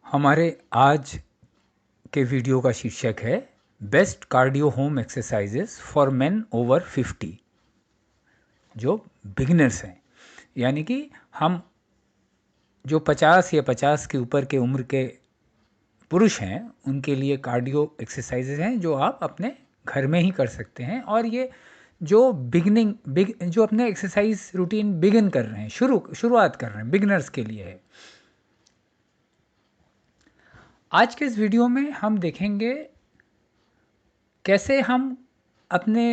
हमारे आज के वीडियो का शीर्षक है best cardio home exercises for main over 50। जो बिगिनर्स हैं, यानी कि हम जो 50 या 50 के ऊपर के उम्र के पुरुष हैं, उनके लिए कार्डियो एक्सरसाइजेज हैं जो आप अपने घर में ही कर सकते हैं। और ये जो जो अपने एक्सरसाइज रूटीन बिगिन कर रहे हैं, शुरुआत कर रहे हैं, बिगिनर्स के लिए है। आज के इस वीडियो में हम देखेंगे कैसे हम अपने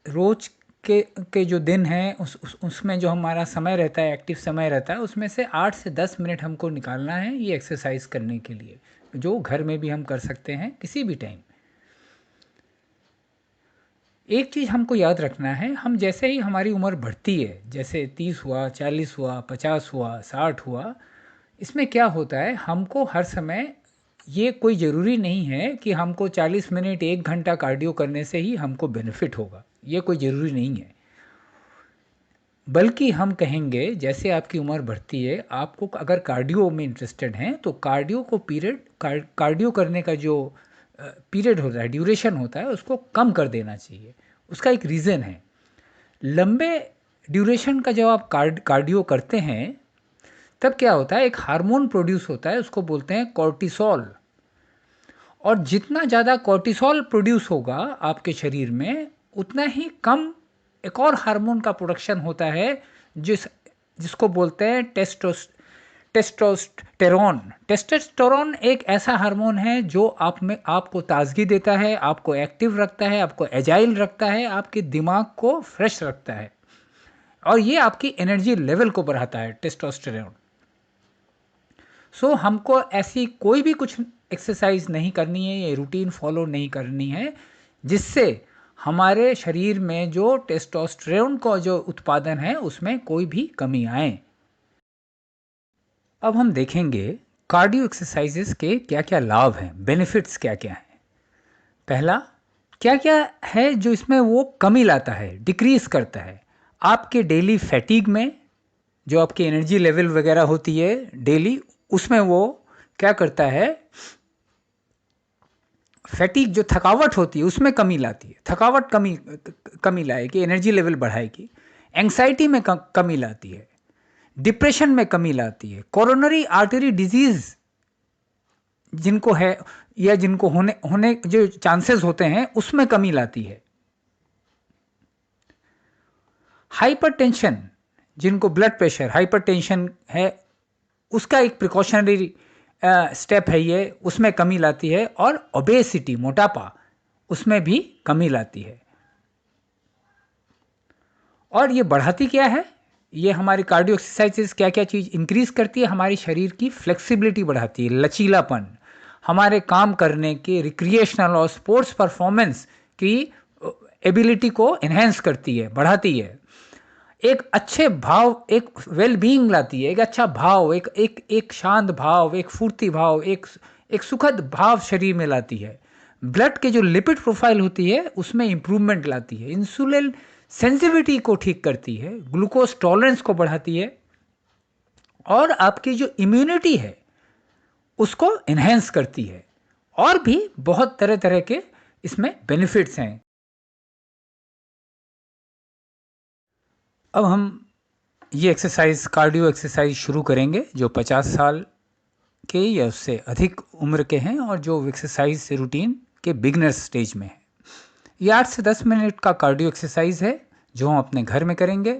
रोज के जो दिन हैं उसमें जो हमारा समय रहता है, एक्टिव समय रहता है, उसमें से 8 से 10 मिनट हमको निकालना है ये एक्सरसाइज करने के लिए, जो घर में भी हम कर सकते हैं किसी भी टाइम। एक चीज़ हमको याद रखना है, हम जैसे ही हमारी उम्र बढ़ती है, जैसे 30 हुआ, 40 हुआ, 50 हुआ, 60 हुआ, इसमें क्या होता है, हमको हर समय ये कोई ज़रूरी नहीं है कि हमको 40 मिनट 1 घंटा कार्डियो करने से ही हमको बेनिफिट होगा। ये कोई ज़रूरी नहीं है, बल्कि हम कहेंगे जैसे आपकी उम्र बढ़ती है, आपको अगर कार्डियो में इंटरेस्टेड हैं तो कार्डियो करने का जो पीरियड होता है, ड्यूरेशन होता है, उसको कम कर देना चाहिए। उसका एक रीज़न है। लंबे ड्यूरेशन का जब आप कार्डियो करते हैं तब क्या होता है, एक हार्मोन प्रोड्यूस होता है, उसको बोलते हैं कॉर्टिसोल। और जितना ज़्यादा कॉर्टिसोल प्रोड्यूस होगा आपके शरीर में, उतना ही कम एक और हार्मोन का प्रोडक्शन होता है जिसको बोलते हैं टेस्टोस्टेरोन। टेस्टोस्टेरोन एक ऐसा हार्मोन है जो आपको ताजगी देता है, आपको एक्टिव रखता है, आपको एजाइल रखता है, आपके दिमाग को फ्रेश रखता है, और ये आपकी एनर्जी लेवल को बढ़ाता है, टेस्टोस्टेरोन। हमको ऐसी कोई भी कुछ एक्सरसाइज नहीं करनी है, ये रूटीन फॉलो नहीं करनी है जिससे हमारे शरीर में जो टेस्टोस्टेरोन का जो उत्पादन है उसमें कोई भी कमी आए। अब हम देखेंगे कार्डियो एक्सरसाइजेस के क्या क्या लाभ हैं, बेनिफिट्स क्या क्या हैं। पहला, क्या क्या है जो इसमें वो कमी लाता है, डिक्रीज करता है। आपके डेली फैटिग में जो आपकी एनर्जी लेवल वगैरह होती है डेली, उसमें वो क्या करता है, फैटिग जो थकावट होती है उसमें कमी लाती है। थकावट कमी लाएगी, एनर्जी लेवल बढ़ाएगी। एंग्जाइटी में कमी लाती है, डिप्रेशन में कमी लाती है, कोरोनरी आर्टरी डिजीज जिनको है या जिनको होने जो चांसेस होते हैं उसमें कमी लाती है। हाइपरटेंशन, जिनको ब्लड प्रेशर, हाइपरटेंशन है, उसका एक प्रिकॉशनरी स्टेप है ये, उसमें कमी लाती है। और ओबेसिटी, मोटापा, उसमें भी कमी लाती है। और ये बढ़ाती क्या है, ये हमारी कार्डियो एक्सरसाइजेस क्या क्या चीज़ इंक्रीज करती है, हमारी शरीर की फ्लेक्सिबिलिटी बढ़ाती है, लचीलापन, हमारे काम करने के रिक्रिएशनल और स्पोर्ट्स परफॉर्मेंस की एबिलिटी को एनहेंस करती है, बढ़ाती है। एक अच्छे भाव, एक वेल बीइंग लाती है, एक अच्छा भाव, एक शांत भाव, एक फूर्ति भाव, एक सुखद भाव शरीर में लाती है। ब्लड के जो लिपिड प्रोफाइल होती है उसमें इंप्रूवमेंट लाती है, इंसुलिन सेंसिटिविटी को ठीक करती है, ग्लूकोज टॉलरेंस को बढ़ाती है, और आपकी जो इम्यूनिटी है उसको एनहेंस करती है। और भी बहुत तरह तरह के इसमें बेनिफिट्स हैं। अब हम ये एक्सरसाइज, कार्डियो एक्सरसाइज शुरू करेंगे जो 50 साल के या उससे अधिक उम्र के हैं और जो एक्सरसाइज रूटीन के बिगनर्स स्टेज में है। ये 8 से 10 मिनट का कार्डियो एक्सरसाइज है जो हम अपने घर में करेंगे।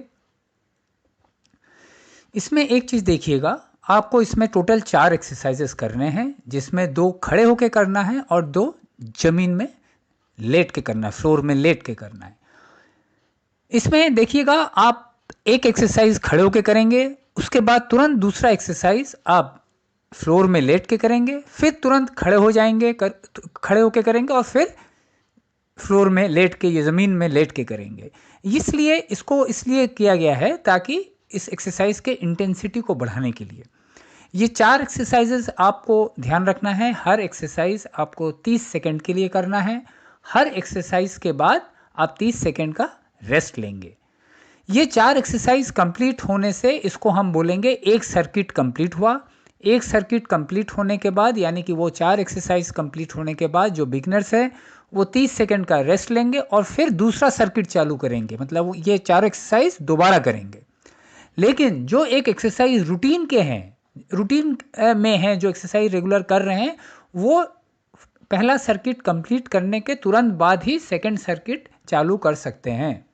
इसमें एक चीज़ देखिएगा, आपको इसमें टोटल 4 एक्सरसाइजेस करने हैं, जिसमें 2 खड़े होकर करना है और 2 जमीन में लेट के करना है, फ्लोर में लेट के करना है। इसमें देखिएगा, आप एक एक्सरसाइज खड़े होकर करेंगे, उसके बाद तुरंत दूसरा एक्सरसाइज आप फ्लोर में लेट के करेंगे, फिर तुरंत खड़े हो जाएंगे, खड़े होकर करेंगे, और फिर फ्लोर में लेट के या ज़मीन में लेट के करेंगे। इसलिए किया गया है ताकि इस एक्सरसाइज के इंटेंसिटी को बढ़ाने के लिए। ये 4 एक्सरसाइजेस आपको ध्यान रखना है, हर एक्सरसाइज आपको 30 सेकंड के लिए करना है। हर एक्सरसाइज के बाद आप 30 सेकंड का रेस्ट लेंगे। ये 4 एक्सरसाइज कंप्लीट होने से इसको हम बोलेंगे एक सर्किट कंप्लीट हुआ, एक सर्किट कंप्लीट होने के बाद, यानी कि वो 4 एक्सरसाइज कंप्लीट होने के बाद जो बिगनर्स है वो 30 सेकंड का रेस्ट लेंगे और फिर दूसरा सर्किट चालू करेंगे, मतलब ये 4 एक्सरसाइज दोबारा करेंगे। लेकिन जो एक एक्सरसाइज रूटीन के हैं, रूटीन में हैं, जो एक्सरसाइज रेगुलर कर रहे हैं, वो पहला सर्किट कंप्लीट करने के तुरंत बाद ही सेकंड सर्किट चालू कर सकते हैं।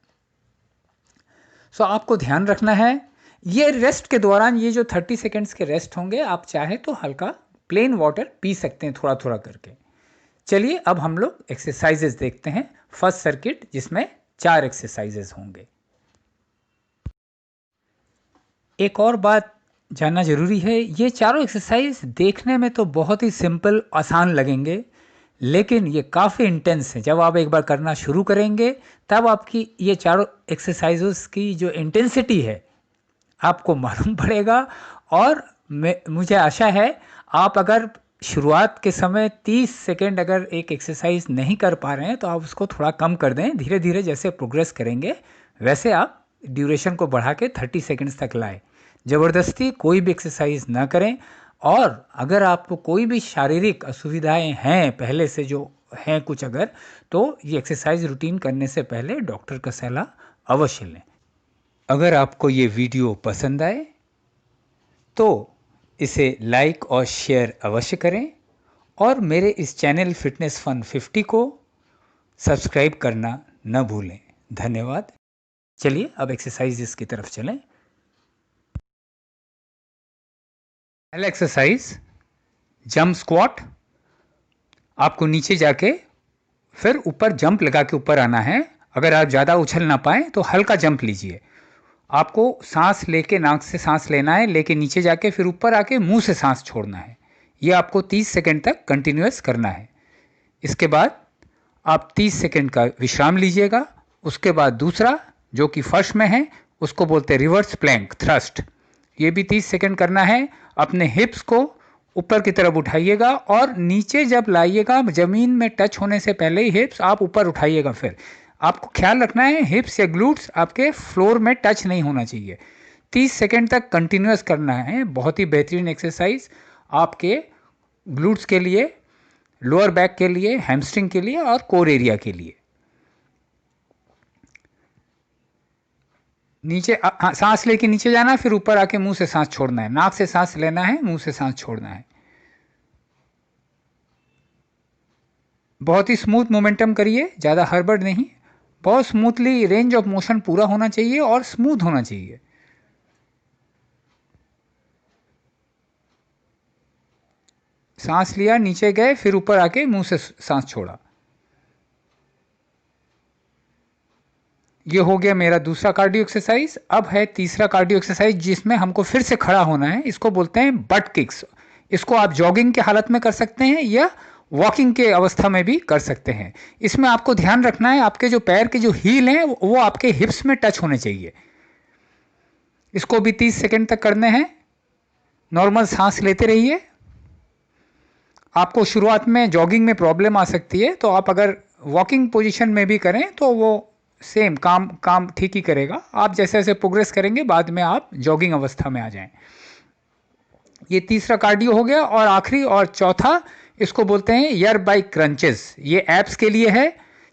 सो आपको ध्यान रखना है, ये रेस्ट के दौरान ये जो 30 सेकंड्स के रेस्ट होंगे, आप चाहे तो हल्का प्लेन वाटर पी सकते हैं थोड़ा थोड़ा करके। चलिए अब हम लोग एक्सरसाइजेस देखते हैं। फर्स्ट सर्किट जिसमें 4 एक्सरसाइजेस होंगे। एक और बात जानना ज़रूरी है, ये चारों एक्सरसाइज देखने में तो बहुत ही सिंपल आसान लगेंगे, लेकिन ये काफ़ी इंटेंस है। जब आप एक बार करना शुरू करेंगे तब आपकी ये चारों एक्सरसाइजेस की जो इंटेंसिटी है आपको मालूम पड़ेगा। और मुझे आशा है आप अगर शुरुआत के समय 30 सेकेंड अगर एक एक्सरसाइज नहीं कर पा रहे हैं तो आप उसको थोड़ा कम कर दें। धीरे धीरे जैसे प्रोग्रेस करेंगे वैसे आप ड्यूरेशन को बढ़ा के 30 सेकेंड्स तक लाएं। ज़बरदस्ती कोई भी एक्सरसाइज ना करें। और अगर आपको कोई भी शारीरिक असुविधाएं हैं पहले से जो हैं कुछ अगर, तो ये एक्सरसाइज रूटीन करने से पहले डॉक्टर का सलाह अवश्य लें। अगर आपको ये वीडियो पसंद आए तो इसे लाइक और शेयर अवश्य करें और मेरे इस चैनल फिटनेस फन 50 को सब्सक्राइब करना न भूलें। धन्यवाद। चलिए अब एक्सरसाइजेस की तरफ चलें। पहला एक्सरसाइज जंप स्क्वाट। आपको नीचे जाके फिर ऊपर जंप लगा के ऊपर आना है। अगर आप ज़्यादा उछल ना पाएँ तो हल्का जंप लीजिए। आपको सांस लेके नाक से सांस लेना है, लेके नीचे जाके फिर ऊपर आके मुंह से सांस छोड़ना है। ये आपको 30 सेकंड तक कंटिन्यूअस करना है। इसके बाद आप 30 सेकंड का विश्राम लीजिएगा। उसके बाद दूसरा जो कि फर्स्ट में है उसको बोलते हैं रिवर्स प्लैंक थ्रस्ट। ये भी 30 सेकंड करना है। अपने हिप्स को ऊपर की तरफ उठाइएगा और नीचे जब लाइएगा ज़मीन में टच होने से पहले ही हिप्स आप ऊपर उठाइएगा। फिर आपको ख्याल रखना है हिप्स या ग्लूट्स आपके फ्लोर में टच नहीं होना चाहिए। 30 सेकंड तक कंटिन्यूअस करना है। बहुत ही बेहतरीन एक्सरसाइज आपके ग्लूट्स के लिए, लोअर बैक के लिए, हैमस्ट्रिंग के लिए और कोर एरिया के लिए। नीचे सांस लेके नीचे जाना, फिर ऊपर आके मुंह से सांस छोड़ना है। नाक से सांस लेना है, मुंह से सांस छोड़ना है। बहुत ही स्मूथ मोमेंटम करिए, ज़्यादा हड़बड़ नहीं। बहुत स्मूथली रेंज ऑफ मोशन पूरा होना चाहिए और स्मूथ होना चाहिए। सांस लिया, नीचे गए, फिर ऊपर आके मुंह से सांस छोड़ा। ये हो गया मेरा दूसरा कार्डियो एक्सरसाइज। अब है तीसरा कार्डियो एक्सरसाइज जिसमें हमको फिर से खड़ा होना है। इसको बोलते हैं बट किक्स। इसको आप जॉगिंग के हालत में कर सकते हैं या वॉकिंग के अवस्था में भी कर सकते हैं। इसमें आपको ध्यान रखना है आपके जो पैर के जो हील हैं वो आपके हिप्स में टच होने चाहिए। इसको भी 30 सेकंड तक करने हैं। नॉर्मल सांस लेते रहिए। आपको शुरुआत में जॉगिंग में प्रॉब्लम आ सकती है, तो आप अगर वॉकिंग पोजीशन में भी करें तो वो सेम काम ठीक ही करेगा। आप जैसे जैसे प्रोग्रेस करेंगे बाद में आप जॉगिंग अवस्था में आ जाएं। ये तीसरा कार्डियो हो गया। और आखिरी और चौथा इसको बोलते हैं ईयर बाई क्रंचेस। ये एब्स के लिए है।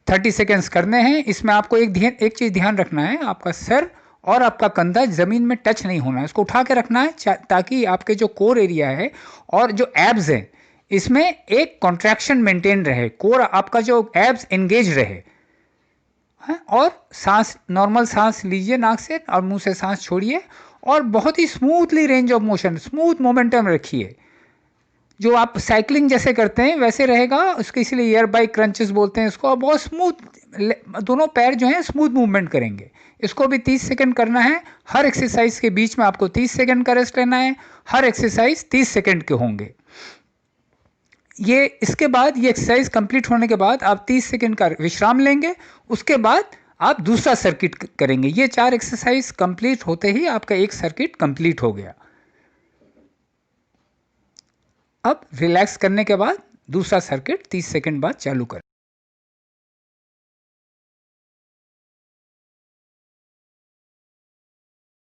30 सेकेंड्स करने हैं। इसमें आपको एक चीज़ ध्यान रखना है, आपका सर और आपका कंधा ज़मीन में टच नहीं होना है। इसको उठा के रखना है ताकि आपके जो कोर एरिया है और जो एब्स हैं इसमें एक कॉन्ट्रैक्शन मेंटेन रहे। कोर आपका जो एब्स एंगेज रहे। और सांस, नॉर्मल सांस लीजिए नाक से और मुंह से सांस छोड़िए और बहुत ही smoothly range of motion, smooth momentum रखिए। जो आप साइकिलिंग जैसे करते हैं वैसे रहेगा उसके, इसलिए ईयर बाई क्रंचेस बोलते हैं इसको। और बहुत स्मूथ दोनों पैर जो हैं स्मूथ मूवमेंट करेंगे। इसको भी 30 सेकंड करना है। हर एक्सरसाइज के बीच में आपको 30 सेकंड का रेस्ट लेना है। हर एक्सरसाइज 30 सेकंड के होंगे। ये इसके बाद ये एक्सरसाइज कंप्लीट होने के बाद आप 30 सेकंड का विश्राम लेंगे। उसके बाद आप दूसरा सर्किट करेंगे। ये 4 एक्सरसाइज कंप्लीट होते ही आपका एक सर्किट कंप्लीट हो गया। अब रिलैक्स करने के बाद दूसरा सर्किट 30 सेकंड बाद चालू करें।